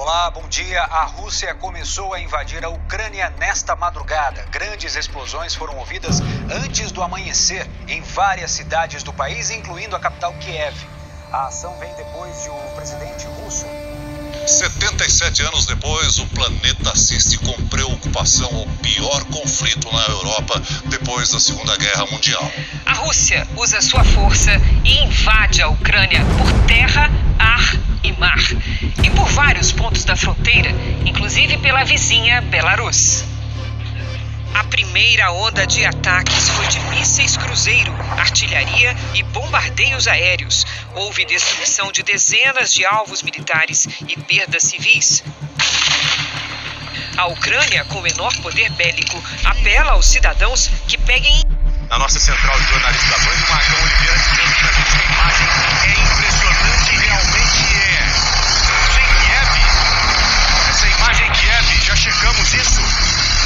Olá, bom dia. A Rússia começou a invadir a Ucrânia nesta madrugada. Grandes explosões foram ouvidas antes do amanhecer em várias cidades do país, incluindo a capital Kiev. A ação vem depois de o presidente russo... 77 anos depois, o planeta assiste com preocupação ao pior conflito na Europa depois da Segunda Guerra Mundial. A Rússia usa sua força e invade a Ucrânia por terra, ar e mar. E por vários pontos da fronteira, inclusive pela vizinha Belarus. A primeira onda de ataques foi de mísseis cruzeiro, artilharia e bombardeios aéreos. Houve destruição de dezenas de alvos militares e perdas civis. A Ucrânia, com menor poder bélico, apela aos cidadãos que peguem... Na nossa central de jornalistas da Band, o Marcão Oliveira dizendo que a gente tem imagem é impressionante e realmente é. Essa imagem em Kiev, já checamos isso?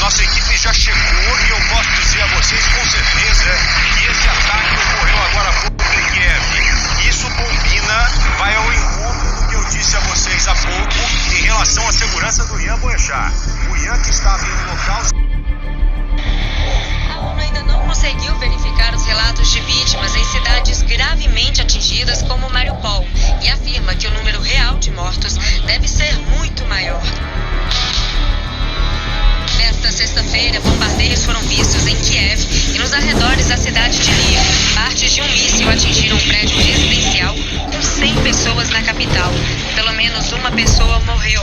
Nossa equipe já chegou e eu posso dizer a vocês com certeza que esse ataque ocorreu agora há pouco em Kiev. Isso combina, vai ao encontro do que eu disse a vocês há pouco em relação à segurança do Ian Boechat. O Ian que estava em um local... A ONU ainda não conseguiu verificar os relatos de vítimas em cidades gravemente atingidas como Mariupol e afirma que o número real de mortos deve ser muito maior. Nesta sexta-feira, bombardeios foram vistos em Kiev e nos arredores da cidade de Lviv. Partes de um míssil atingiram um prédio residencial com 100 pessoas na capital. Pelo menos uma pessoa morreu.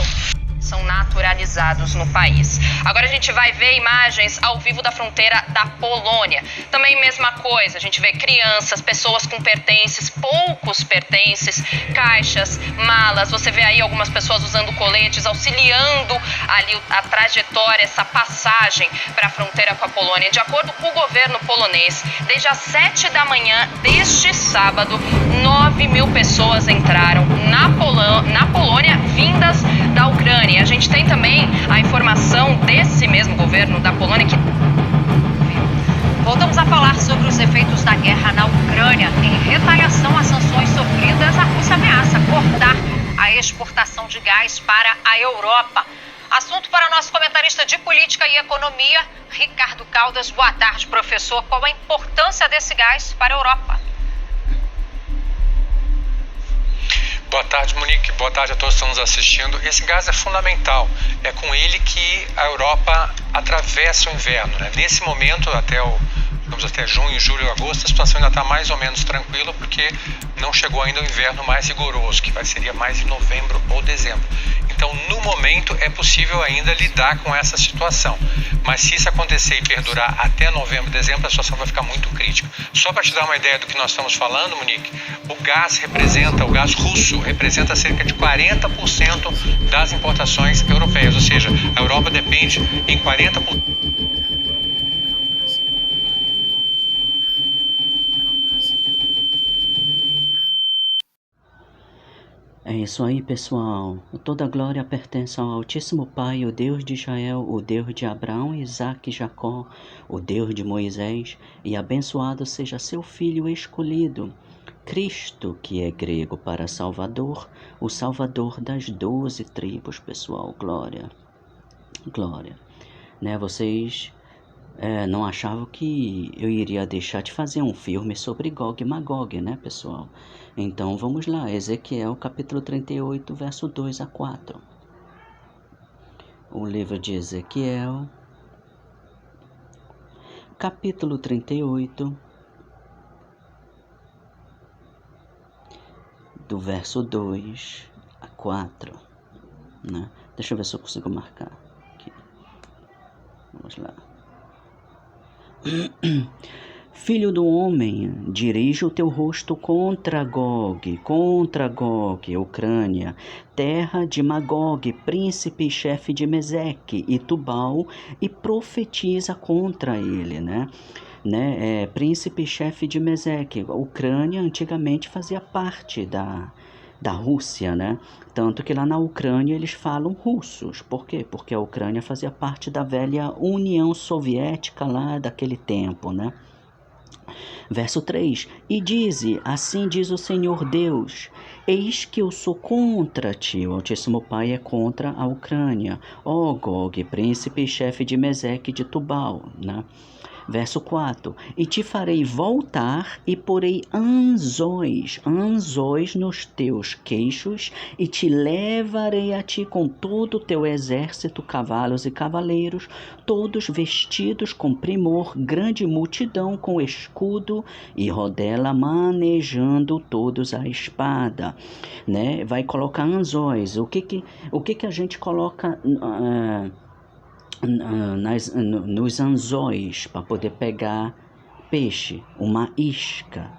São naturalizados no país. Agora a gente vai ver imagens ao vivo da fronteira da Polônia. Também mesma coisa, a gente vê crianças, pessoas com pertences, poucos pertences, caixas, malas. Você vê aí algumas pessoas usando coletes, auxiliando ali a trajetória, essa passagem para a fronteira com a Polônia. De acordo com o governo polonês, desde as 7 da manhã deste sábado, 9.000 pessoas entraram na Polônia vindas da Ucrânia. A gente tem também a informação desse mesmo governo da Polônia que... Voltamos a falar sobre os efeitos da guerra na Ucrânia. Em retaliação às sanções sofridas, a Rússia ameaça cortar a exportação de gás para a Europa. Assunto para o nosso comentarista de política e economia, Ricardo Caldas. Boa tarde, professor. Qual a importância desse gás para a Europa? Boa tarde, Monique. Boa tarde a todos que estão nos assistindo. Esse gás é fundamental. É com ele que a Europa atravessa o inverno, né? Nesse momento, até junho, julho, agosto, a situação ainda está mais ou menos tranquila, porque não chegou ainda o inverno mais rigoroso, que seria mais em novembro ou dezembro. Então, no momento, é possível ainda lidar com essa situação. Mas se isso acontecer e perdurar até novembro, dezembro, a situação vai ficar muito crítica. Só para te dar uma ideia do que nós estamos falando, Monique, o gás russo representa cerca de 40% das importações europeias. Ou seja, a Europa depende em 40%. É isso aí, pessoal. Toda glória pertence ao Altíssimo Pai, o Deus de Israel, o Deus de Abraão, Isaque e Jacó, o Deus de Moisés, e abençoado seja seu Filho escolhido, Cristo, que é grego para Salvador, o Salvador das 12 tribos, pessoal. Glória, glória. Né, vocês não achavam que eu iria deixar de fazer um filme sobre Gog e Magog, né, pessoal? Então vamos lá, Ezequiel capítulo 38, verso 2 a 4. O livro de Ezequiel, capítulo 38, do verso 2 a 4. Né? Deixa eu ver se eu consigo marcar aqui. Vamos lá. Filho do homem, dirige o teu rosto contra Gog, Ucrânia, terra de Magog, príncipe e chefe de Meseque e Tubal, e profetiza contra ele, né? Príncipe e chefe de Meseque. A Ucrânia antigamente fazia parte da Rússia, né? Tanto que lá na Ucrânia eles falam russos. Por quê? Porque a Ucrânia fazia parte da velha União Soviética lá daquele tempo, né? Verso 3. E dize, assim diz o Senhor Deus, Eis que eu sou contra ti, o Altíssimo Pai é contra a Ucrânia, ó Gog, príncipe e chefe de Meseque de Tubal, né? Verso 4, e te farei voltar e porei anzóis nos teus queixos e te levarei a ti com todo o teu exército, cavalos e cavaleiros, todos vestidos com primor, grande multidão com escudo e rodela manejando todos a espada, né? Vai colocar anzóis. O que a gente coloca nos anzóis para poder pegar peixe? Uma isca,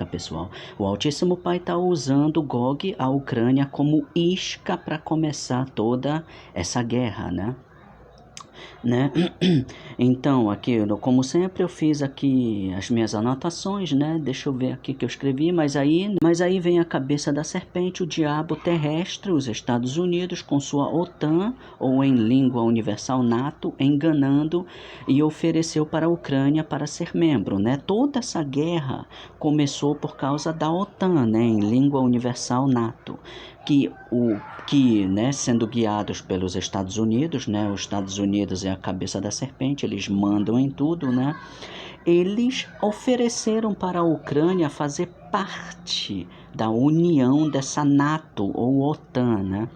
pessoal. O Altíssimo Pai está usando Gog, a Ucrânia, como isca para começar toda essa guerra, né? Então, aqui, como sempre, eu fiz aqui as minhas anotações, né? Deixa eu ver aqui que eu escrevi, mas aí vem a cabeça da serpente, o diabo terrestre, os Estados Unidos, com sua OTAN, ou em língua universal NATO, enganando e ofereceu para a Ucrânia para ser membro, né? Toda essa guerra começou por causa da OTAN, né? Em língua universal NATO. Que, né, sendo guiados pelos Estados Unidos, né, os Estados Unidos é a cabeça da serpente, eles mandam em tudo, né, eles ofereceram para a Ucrânia fazer parte da união dessa NATO ou OTAN, né.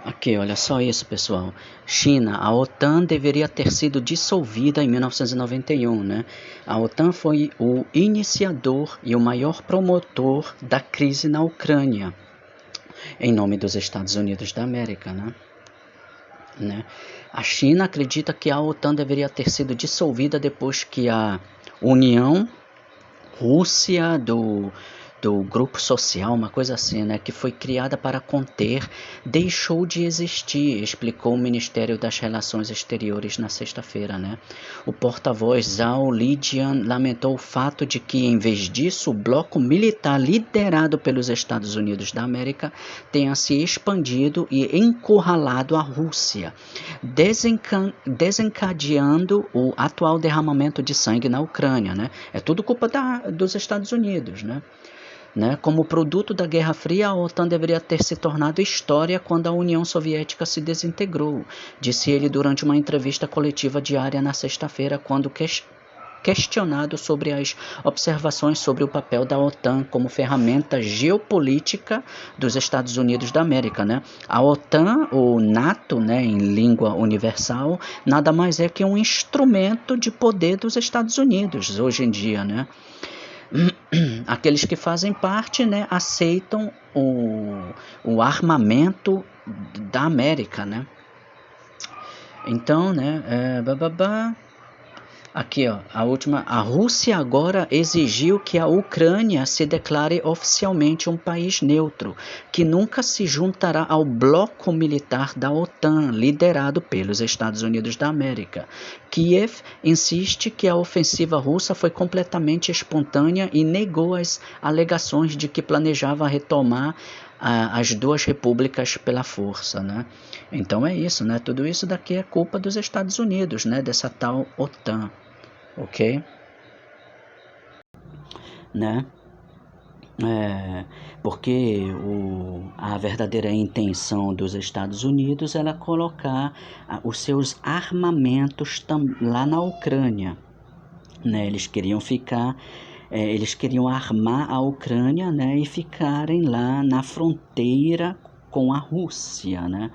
Aqui, olha só isso, pessoal. China, a OTAN deveria ter sido dissolvida em 1991, né? A OTAN foi o iniciador e o maior promotor da crise na Ucrânia, em nome dos Estados Unidos da América, né? A China acredita que a OTAN deveria ter sido dissolvida depois que a União Rússia do grupo social, uma coisa assim, né, que foi criada para conter, deixou de existir, explicou o Ministério das Relações Exteriores na sexta-feira, né? O porta-voz Zhao Lijian lamentou o fato de que, em vez disso, o bloco militar liderado pelos Estados Unidos da América tenha se expandido e encurralado a Rússia, desencadeando o atual derramamento de sangue na Ucrânia, né? É tudo culpa dos Estados Unidos, né? Como produto da Guerra Fria, a OTAN deveria ter se tornado história quando a União Soviética se desintegrou, disse ele durante uma entrevista coletiva diária na sexta-feira, quando questionado sobre as observações sobre o papel da OTAN como ferramenta geopolítica dos Estados Unidos da América, né? A OTAN, ou NATO, né, em língua universal, nada mais é que um instrumento de poder dos Estados Unidos hoje em dia, né? Aqueles que fazem parte, né, aceitam o armamento da América, né? Então, né, aqui, ó, a última. A Rússia agora exigiu que a Ucrânia se declare oficialmente um país neutro, que nunca se juntará ao bloco militar da OTAN, liderado pelos Estados Unidos da América. Kiev insiste que a ofensiva russa foi completamente espontânea e negou as alegações de que planejava retomar as duas repúblicas pela força, né? Então é isso, né? Tudo isso daqui é culpa dos Estados Unidos, né? Dessa tal OTAN, ok? Né? Porque a verdadeira intenção dos Estados Unidos era colocar os seus armamentos lá na Ucrânia, né? Eles queriam armar a Ucrânia, né, e ficarem lá na fronteira com a Rússia, né?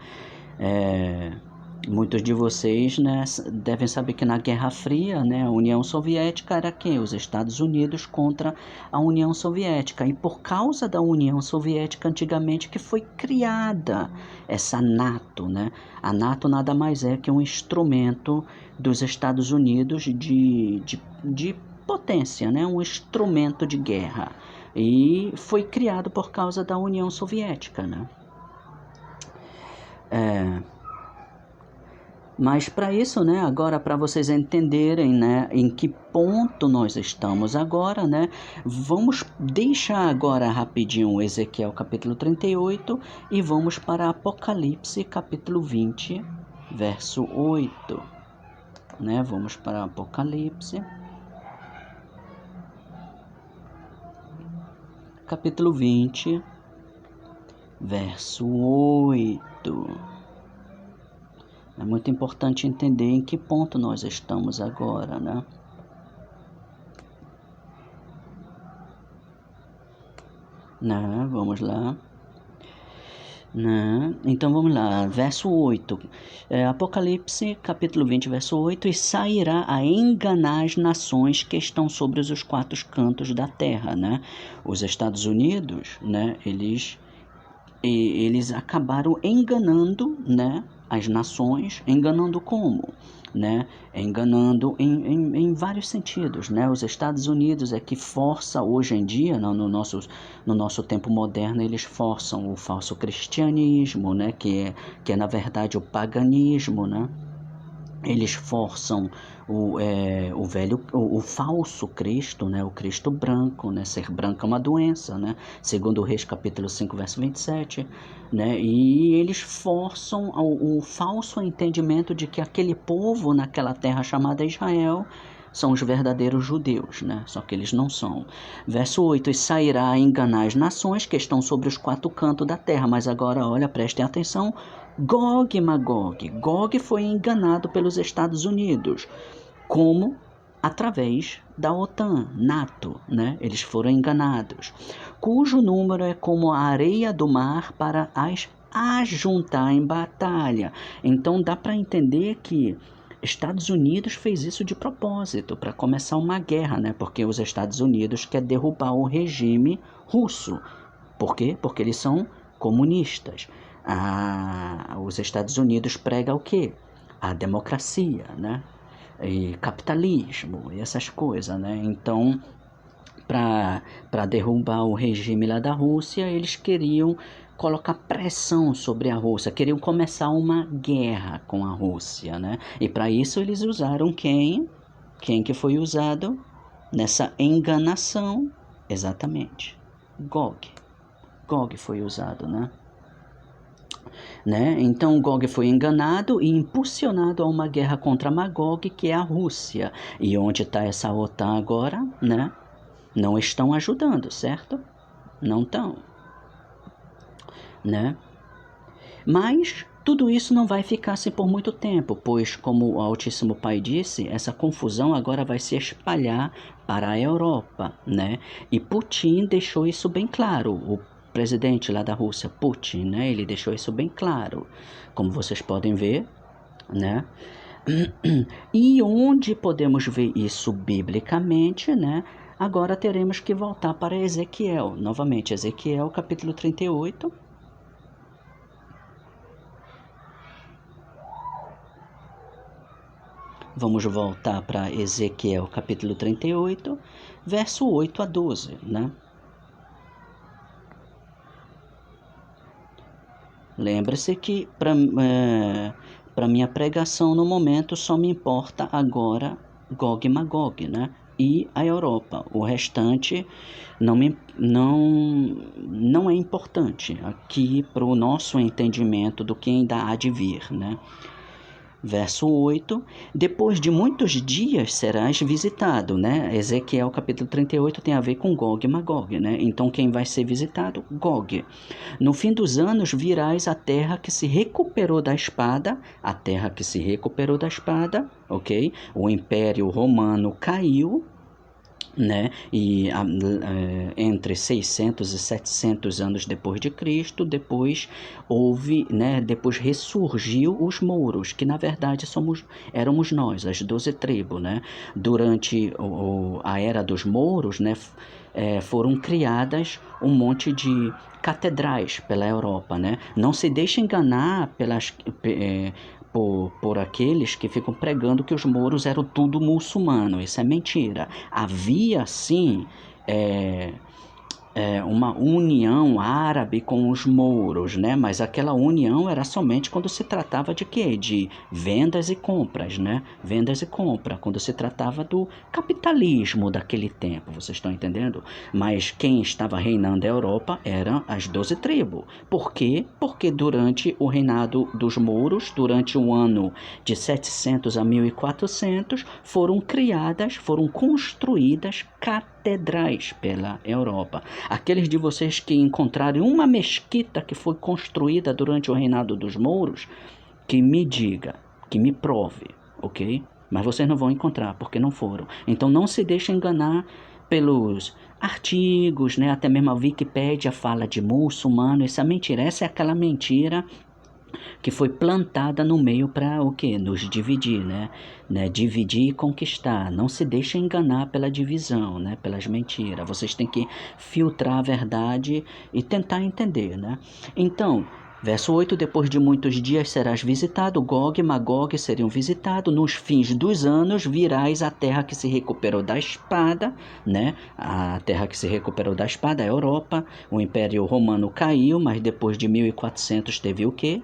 Muitos de vocês, né, devem saber que na Guerra Fria, né, a União Soviética era quem? Os Estados Unidos contra a União Soviética. E por causa da União Soviética, antigamente, que foi criada essa NATO, né? A NATO nada mais é que um instrumento dos Estados Unidos de potência, né? Um instrumento de guerra. E foi criado por causa da União Soviética, né? Mas para isso, né, agora para vocês entenderem, né, em que ponto nós estamos agora, né, vamos deixar agora rapidinho Ezequiel capítulo 38 e vamos para Apocalipse capítulo 20, verso 8, né, vamos para Apocalipse capítulo 20, verso 8. É muito importante entender em que ponto nós estamos agora, né? Vamos lá. Então vamos lá, verso 8. Apocalipse, capítulo 20, verso 8. E sairá a enganar as nações que estão sobre os 4 cantos da terra, né? Os Estados Unidos, né? Eles acabaram enganando, né? As nações, enganando como? Né? Enganando em vários sentidos, né? Os Estados Unidos é que força hoje em dia, no nosso tempo moderno, eles forçam o falso cristianismo, né? Que é na verdade o paganismo, né? Eles forçam o falso Cristo, né? O Cristo branco, né? Ser branco é uma doença, né? Segundo Reis capítulo 5, verso 27, né? E eles forçam o falso entendimento de que aquele povo naquela terra chamada Israel são os verdadeiros judeus, né? Só que eles não são. Verso 8, e sairá a enganar as nações que estão sobre os 4 cantos da terra. Mas agora, olha, prestem atenção, Gog e Magog. Gog foi enganado pelos Estados Unidos, como através da OTAN, NATO, né? Eles foram enganados, cujo número é como a areia do mar para as ajuntar em batalha. Então dá para entender que Estados Unidos fez isso de propósito, para começar uma guerra, né? Porque os Estados Unidos quer derrubar o regime russo. Por quê? Porque eles são comunistas. Os Estados Unidos pregam o quê? A democracia, né? E capitalismo, e essas coisas, né? Então, para derrubar o regime lá da Rússia, eles queriam colocar pressão sobre a Rússia, queriam começar uma guerra com a Rússia, né? E para isso eles usaram quem? Quem que foi usado nessa enganação? Exatamente, Gog. Gog foi usado, né? Então Gog foi enganado e impulsionado a uma guerra contra Magog, que é a Rússia. E onde está essa OTAN agora, né? Não estão ajudando, certo? Não estão, né? Mas tudo isso não vai ficar assim por muito tempo, pois, como o Altíssimo Pai disse, essa confusão agora vai se espalhar para a Europa, né? E Putin deixou isso bem claro. O presidente lá da Rússia, Putin, né? Ele deixou isso bem claro, como vocês podem ver, né? E onde podemos ver isso biblicamente, né? Agora teremos que voltar para Ezequiel, novamente, Ezequiel capítulo 38. Vamos voltar para Ezequiel capítulo 38, verso 8 a 12, né? Lembre-se que para minha pregação no momento só me importa agora Gog e Magog, né? E a Europa. O restante não é importante aqui para o nosso entendimento do que ainda há de vir, né? Verso 8, depois de muitos dias serás visitado, né? Ezequiel capítulo 38 tem a ver com Gog e Magog, né? Então quem vai ser visitado? Gog. No fim dos anos virás a terra que se recuperou da espada, ok? O Império Romano caiu, né? E entre 600 e 700 anos depois de Cristo, depois houve, né? Depois ressurgiu os mouros, que na verdade éramos nós, as 12 tribos, né? Durante a era dos mouros, né? Foram criadas um monte de catedrais pela Europa, né? Não se deixe enganar por aqueles que ficam pregando que os mouros eram tudo muçulmano. Isso é mentira. Havia sim uma união árabe com os mouros, né? Mas aquela união era somente quando se tratava de quê? De vendas e compras, né? Vendas e compra, quando se tratava do capitalismo daquele tempo, vocês estão entendendo? Mas quem estava reinando a Europa eram as 12 tribos. Por quê? Porque durante o reinado dos mouros, durante o ano de 700 a 1400, foram construídas catedrais pela Europa. Aqueles de vocês que encontrarem uma mesquita que foi construída durante o reinado dos mouros, que me diga, que me prove, ok? Mas vocês não vão encontrar, porque não foram. Então não se deixe enganar pelos artigos, né? Até mesmo a Wikipédia fala de muçulmano. Essa é mentira, essa é aquela mentira que foi plantada no meio para o quê? Nos dividir, né? Dividir e conquistar. Não se deixe enganar pela divisão, né? Pelas mentiras. Vocês têm que filtrar a verdade e tentar entender, né? Então, verso 8, depois de muitos dias serás visitado, Gog e Magog seriam visitados, nos fins dos anos virás à terra que se recuperou da espada, né? A terra que se recuperou da espada, a Europa. O Império Romano caiu, mas depois de 1400 teve o quê?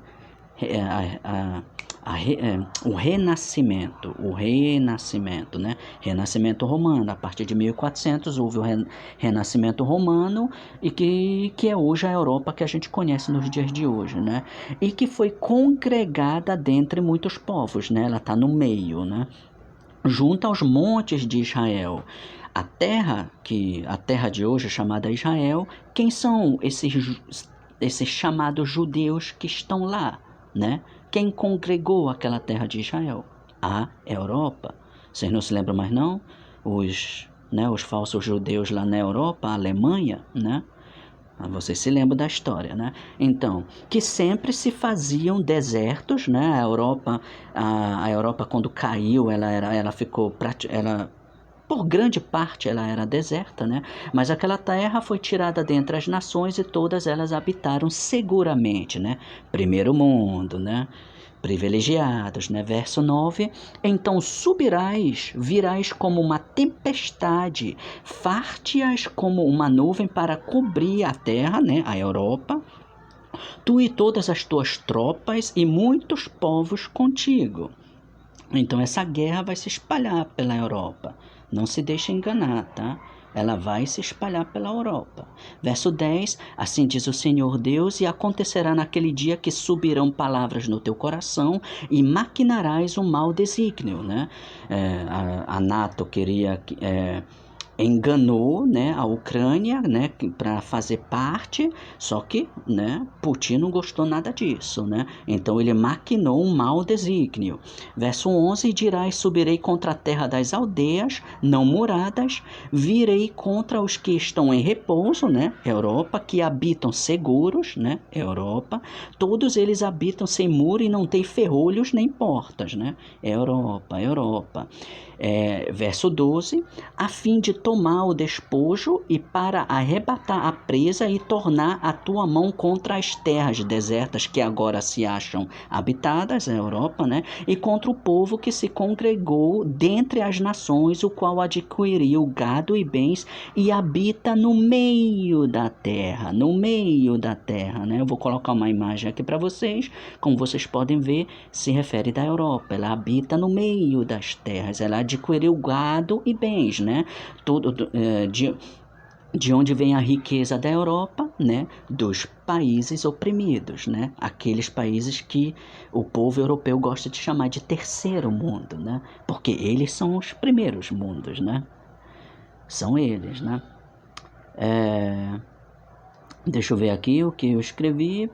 O renascimento, né? Renascimento romano. A partir de 1400 houve o renascimento romano e que é hoje a Europa que a gente conhece nos dias de hoje, né? E que foi congregada dentre muitos povos, né? Ela está no meio, né? Junto aos montes de Israel. A terra de hoje é chamada Israel. Quem são esses chamados judeus que estão lá, né? Quem congregou aquela terra de Israel? A Europa. Vocês não se lembram mais não? Os falsos judeus lá na Europa, a Alemanha, né? Vocês se lembram da história, né? Então, que sempre se faziam desertos, né? A Europa quando caiu, ela ficou por grande parte ela era deserta, né? Mas aquela terra foi tirada dentre as nações e todas elas habitaram seguramente, né? Primeiro mundo, né? Privilegiados, né? Verso 9, então virás como uma tempestade, far-te-ás como uma nuvem para cobrir a terra, né? A Europa, tu e todas as tuas tropas e muitos povos contigo. Então essa guerra vai se espalhar pela Europa. Não se deixe enganar, tá? Ela vai se espalhar pela Europa. Verso 10, assim diz o Senhor Deus, e acontecerá naquele dia que subirão palavras no teu coração e maquinarás um mau desígnio, né? A NATO enganou, né, a Ucrânia, né, para fazer parte, só que, né, Putin não gostou nada disso, né? Então ele maquinou um mau desígnio. Verso 11, dirás, subirei contra a terra das aldeias não muradas, virei contra os que estão em repouso, né, Europa, que habitam seguros, né, Europa, todos eles habitam sem muro e não têm ferrolhos nem portas, né, Europa. Verso 12, a fim de tomar o despojo e para arrebatar a presa e tornar a tua mão contra as terras desertas que agora se acham habitadas, a Europa, né? E contra o povo que se congregou dentre as nações, o qual adquiriu gado e bens e habita no meio da terra, né? Eu vou colocar uma imagem aqui para vocês, como vocês podem ver, se refere da Europa, ela habita no meio das terras, ela adquiriu gado e bens, né? De onde vem a riqueza da Europa, né? Dos países oprimidos, né? Aqueles países que o povo europeu gosta de chamar de terceiro mundo, né? Porque eles são os primeiros mundos, né? São eles, né? Deixa eu ver aqui o que eu escrevi.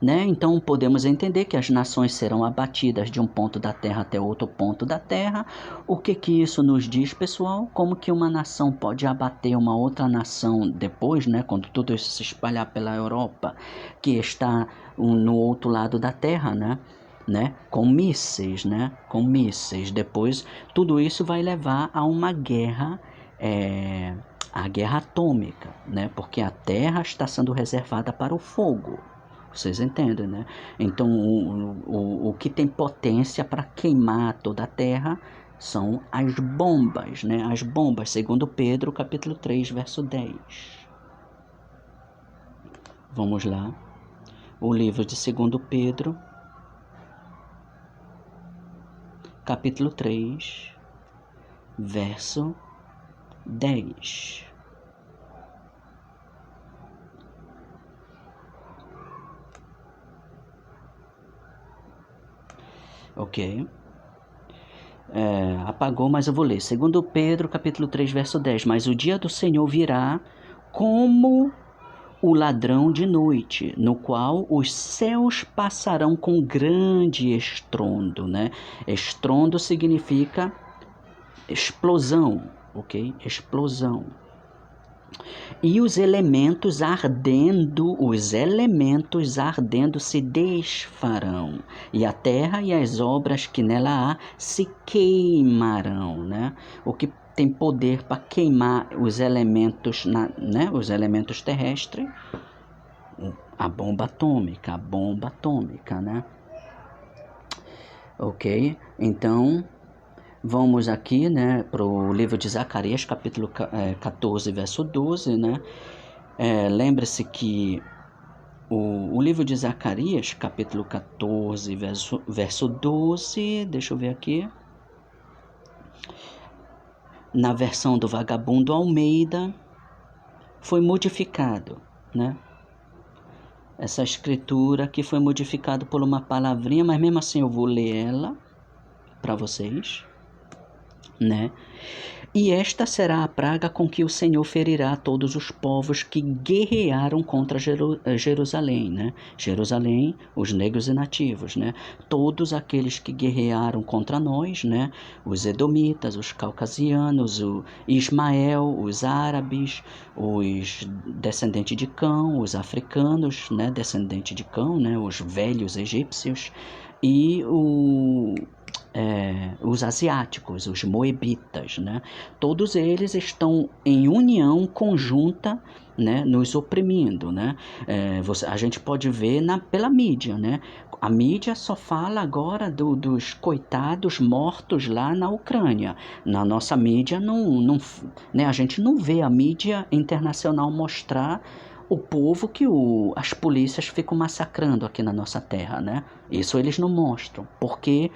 Né? Então podemos entender que as nações serão abatidas de um ponto da terra até outro ponto da terra. O que isso nos diz, pessoal? Como que uma nação pode abater uma outra nação depois, né? Quando tudo isso se espalhar pela Europa, que está no outro lado da terra, né? Com mísseis, né? Com mísseis. Depois tudo isso vai levar a uma guerra, a guerra atômica, né? Porque a terra está sendo reservada para o fogo. Vocês entendem, né? Então, o que tem potência para queimar toda a terra são as bombas, né? As bombas, segundo Pedro, capítulo 3, verso 10. Vamos lá. O livro de segundo Pedro, capítulo 3, verso 10. Ok. Apagou, mas eu vou ler. Segundo Pedro, capítulo 3, verso 10. Mas o dia do Senhor virá como o ladrão de noite, no qual os céus passarão com grande estrondo, né? Estrondo significa explosão, ok? Explosão. E os elementos ardendo se desfarão, e a terra e as obras que nela há se queimarão, né? O que tem poder para queimar os elementos, né? Os elementos terrestres, a bomba atômica, né? Ok? Então, vamos aqui, né, para o livro de Zacarias, capítulo 14, verso 12, né? Lembre-se que o livro de Zacarias, capítulo 14, verso 12, deixa eu ver aqui, na versão do Vagabundo Almeida, foi modificado, né? Essa escritura aqui foi modificada por uma palavrinha, mas mesmo assim eu vou ler ela para vocês, né? E esta será a praga com que o Senhor ferirá todos os povos que guerrearam contra Jerusalém, né? Jerusalém, os negros e nativos, né? Todos aqueles que guerrearam contra nós, né? Os edomitas, os caucasianos, o Ismael, os árabes, os descendentes de Cão, os africanos, né? Descendentes de Cão, né? Os velhos egípcios e os asiáticos, os moebitas, né? Todos eles estão em união conjunta, né? Nos oprimindo, né? A gente pode ver pela mídia, né? A mídia só fala agora dos coitados mortos lá na Ucrânia. Na nossa mídia, né? A gente não vê a mídia internacional mostrar o povo que as polícias ficam massacrando aqui na nossa terra, né? Isso eles não mostram. Por quê?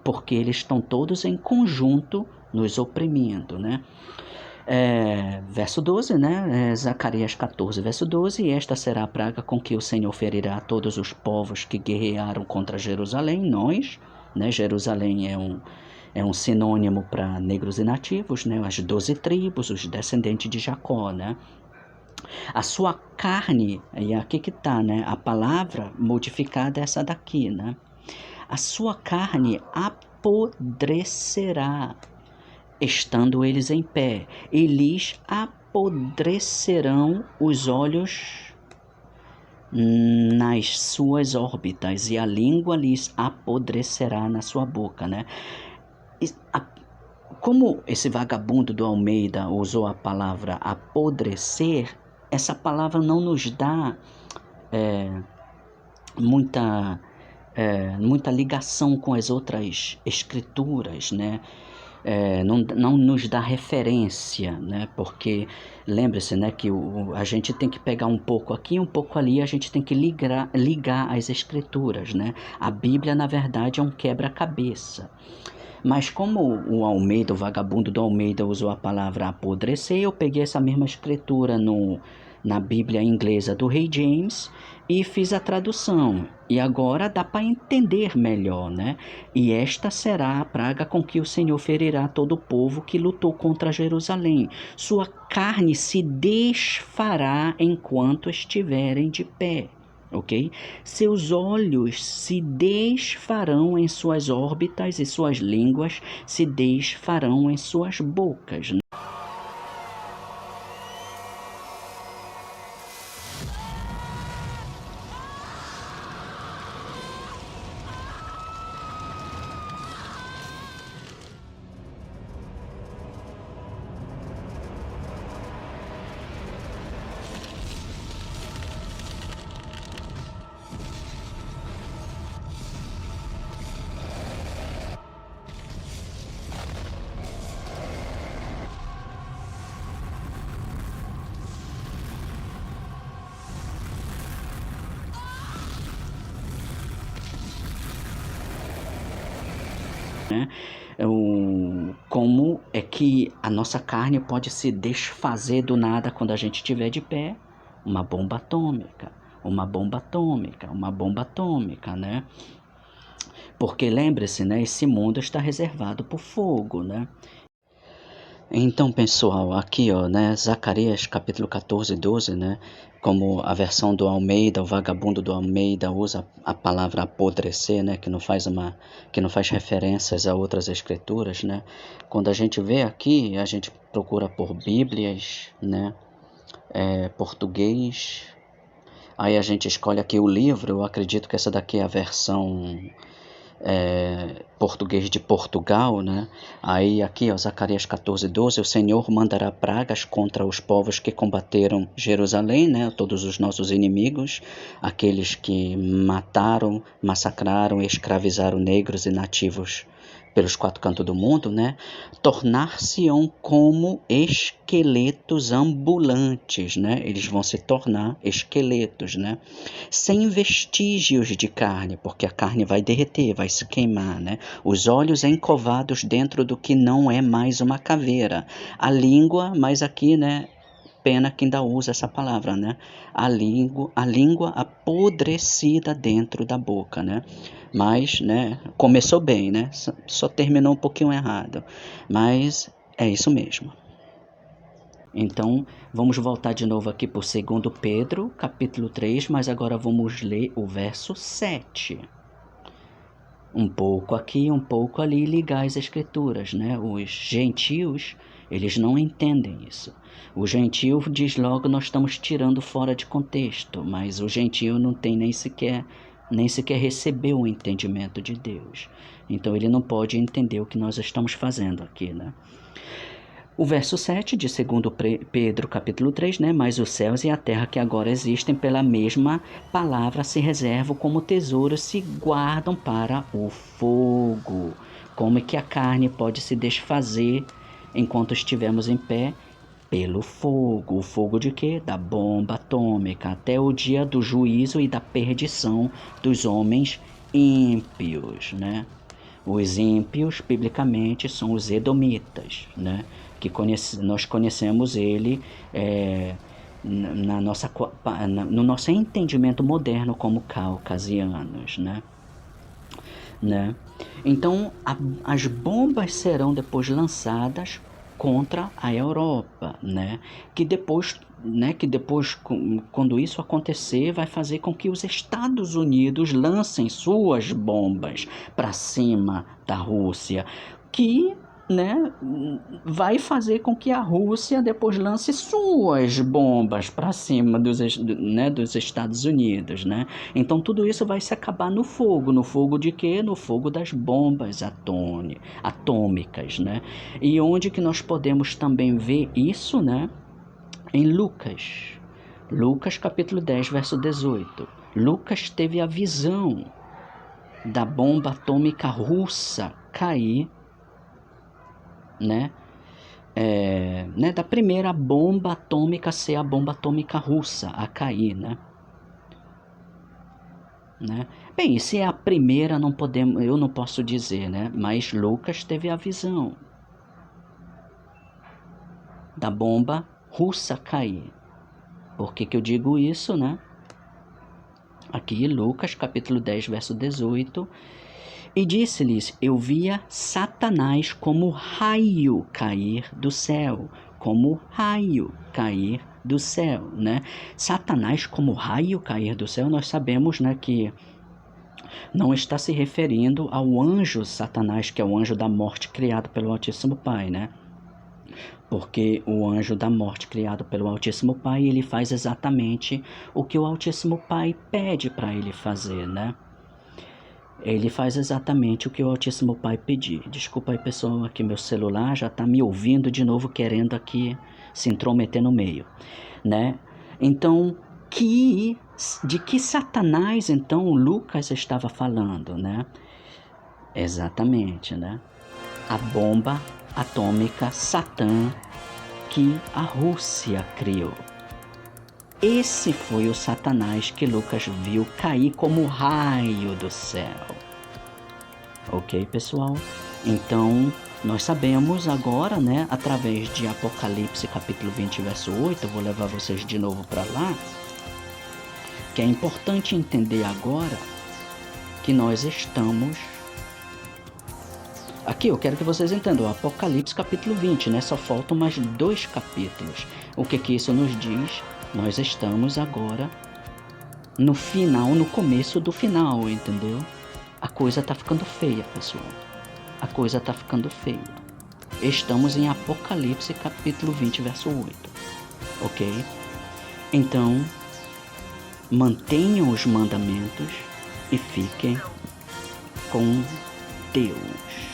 Porque eles estão todos em conjunto nos oprimindo, né? Verso 12, né? Zacarias 14, verso 12. E esta será a praga com que o Senhor ferirá a todos os povos que guerrearam contra Jerusalém. Nós, né? Jerusalém é um sinônimo para negros e nativos, né? As 12 tribos, os descendentes de Jacó, né? A sua carne, e aqui que está, né? A palavra modificada é essa daqui, né? A sua carne apodrecerá, estando eles em pé, e lhes apodrecerão os olhos nas suas órbitas, e a língua lhes apodrecerá na sua boca, né? Como esse vagabundo do Almeida usou a palavra apodrecer, essa palavra não nos dá muita ligação com as outras escrituras, né? Não nos dá referência, né? Porque lembre-se, né, que a gente tem que pegar um pouco aqui e um pouco ali, a gente tem que ligar as escrituras, né? A Bíblia, na verdade, é um quebra-cabeça. Mas como o Almeida, o vagabundo do Almeida, usou a palavra apodrecer, eu peguei essa mesma escritura na Bíblia inglesa do Rei James e fiz a tradução. E agora dá para entender melhor, né? E esta será a praga com que o Senhor ferirá todo o povo que lutou contra Jerusalém. Sua carne se desfará enquanto estiverem de pé. Ok? Seus olhos se desfarão em suas órbitas e suas línguas se desfarão em suas bocas. Né? Como é que a nossa carne pode se desfazer do nada quando a gente estiver de pé? Uma bomba atômica, né? Porque lembre-se, né, esse mundo está reservado para o fogo, né? Então, pessoal, aqui, ó, né, Zacarias capítulo 14, 12, né, como a versão do Almeida, o vagabundo do Almeida usa a palavra apodrecer, né, que não faz referências a outras escrituras, né. Quando a gente vê aqui, a gente procura por Bíblias, né, português, aí a gente escolhe aqui o livro. Eu acredito que essa daqui é a versão português de Portugal, né? Aí aqui, ó, Zacarias 14, 12, o Senhor mandará pragas contra os povos que combateram Jerusalém, né? Todos os nossos inimigos, aqueles que mataram, massacraram e escravizaram negros e nativos pelos 4 cantos do mundo, né? Tornar-se-ão como esqueletos ambulantes, né? Eles vão se tornar esqueletos, né? Sem vestígios de carne, porque a carne vai derreter, vai se queimar, né? Os olhos encovados dentro do que não é mais uma caveira. A língua, mas aqui, né? Pena que ainda usa essa palavra, né? A língua apodrecida dentro da boca, né? Mas, né? Começou bem, né? Só terminou um pouquinho errado. Mas é isso mesmo. Então, vamos voltar de novo aqui para o 2 Pedro, capítulo 3, mas agora vamos ler o verso 7. Um pouco aqui, um pouco ali, ligar as escrituras, né? Os gentios, eles não entendem isso. O gentio diz logo, nós estamos tirando fora de contexto, mas o gentio não tem nem sequer recebeu o entendimento de Deus. Então ele não pode entender o que nós estamos fazendo aqui, né? O verso 7 de 2 Pedro capítulo 3, né? Mas os céus e a terra que agora existem pela mesma palavra se reservam como tesouros, se guardam para o fogo. Como é que a carne pode se desfazer enquanto estivermos em pé? Pelo fogo. O fogo de quê? Da bomba atômica, até o dia do juízo e da perdição dos homens ímpios, né? Os ímpios, biblicamente, são os edomitas, né? Que nós conhecemos ele no nosso entendimento moderno como caucasianos, né? Então, as bombas serão depois lançadas contra a Europa, né? Que depois, quando isso acontecer, vai fazer com que os Estados Unidos lancem suas bombas para cima da Rússia, que, né, vai fazer com que a Rússia depois lance suas bombas para cima dos Estados Unidos, né? Então tudo isso vai se acabar no fogo de quê? No fogo das bombas atômicas, né? E onde que nós podemos também ver isso, né? Em Lucas capítulo 10, verso 18. Lucas teve a visão da bomba atômica russa cair, né? Da primeira bomba atômica ser a bomba atômica russa a cair, né? Bem, se é a primeira, eu não posso dizer, né? Mas Lucas teve a visão da bomba russa cair. Por que eu digo isso, né? Aqui, Lucas capítulo 10, verso 18. E disse-lhes, eu via Satanás como raio cair do céu. Como raio cair do céu, né? Satanás como raio cair do céu, nós sabemos, né, que não está se referindo ao anjo Satanás, que é o anjo da morte criado pelo Altíssimo Pai, né? Porque o anjo da morte criado pelo Altíssimo Pai, ele faz exatamente o que o Altíssimo Pai pede para ele fazer, né? Ele faz exatamente o que o Altíssimo Pai pedir. Desculpa aí, pessoal, aqui meu celular já está me ouvindo de novo, querendo aqui se intrometer no meio, né? Então, de que Satanás, então, Lucas estava falando, né? Exatamente, né? A bomba atômica Satã que a Rússia criou. Esse foi o Satanás que Lucas viu cair como raio do céu. Ok, pessoal? Então, nós sabemos agora, né, através de Apocalipse capítulo 20, verso 8, eu vou levar vocês de novo para lá, que é importante entender agora que nós estamos Aqui eu quero que vocês entendam, Apocalipse capítulo 20, né? Só faltam mais 2 capítulos. O que isso nos diz? Nós estamos agora no final, no começo do final, entendeu? A coisa tá ficando feia, pessoal. A coisa tá ficando feia. Estamos em Apocalipse capítulo 20, verso 8. Ok? Então, mantenham os mandamentos e fiquem com Deus.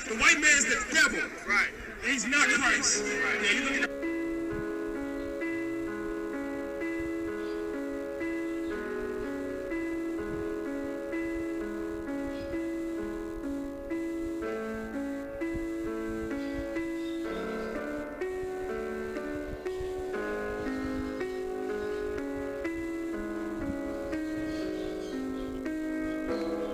The white man's the devil. Right. And he's not Christ. Right. Yeah, you look at